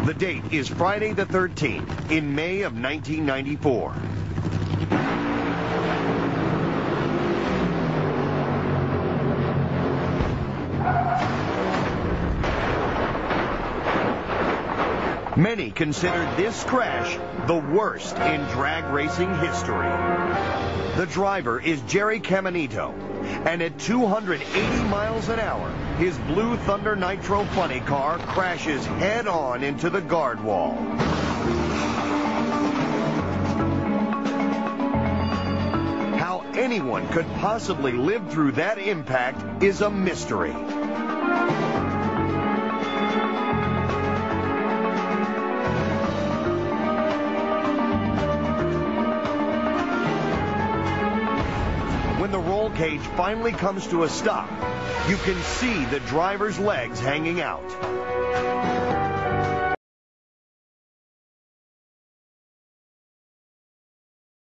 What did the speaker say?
The date is Friday the 13th in May of 1994. Many consider this crash the worst in drag racing history. The driver is Jerry Caminito, and at 280 miles an hour, his Blue Thunder Nitro funny car crashes head-on into the guard wall. How anyone could possibly live through that impact is a mystery. When the roll cage finally comes to a stop, you can see the driver's legs hanging out.